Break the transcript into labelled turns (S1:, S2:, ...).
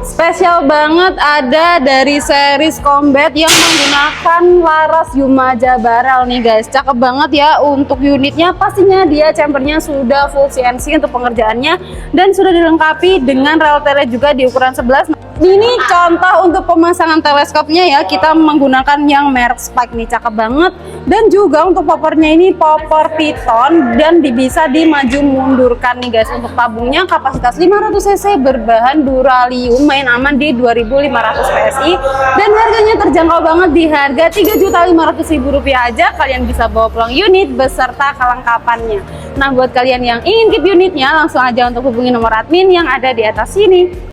S1: Spesial banget ada dari series Combat yang menggunakan laras Yumaja Barrel nih guys. Cakep banget ya untuk unitnya. Pastinya dia chambernya sudah full CNC untuk pengerjaannya dan sudah dilengkapi dengan rel tele juga di ukuran 11. Ini contoh untuk pemasangan teleskopnya ya, kita menggunakan yang merek Spike nih, cakep banget. Dan juga untuk poppernya ini popper piton dan bisa dimaju mundurkan nih guys. Untuk tabungnya kapasitas 500 cc berbahan duralium, main aman di 2500 PSI dan harganya terjangkau banget di harga Rp3.500.000 aja. Kalian bisa bawa pulang unit beserta kelengkapannya. Nah, buat kalian yang ingin keep unitnya, langsung aja untuk hubungi nomor admin yang ada di atas sini.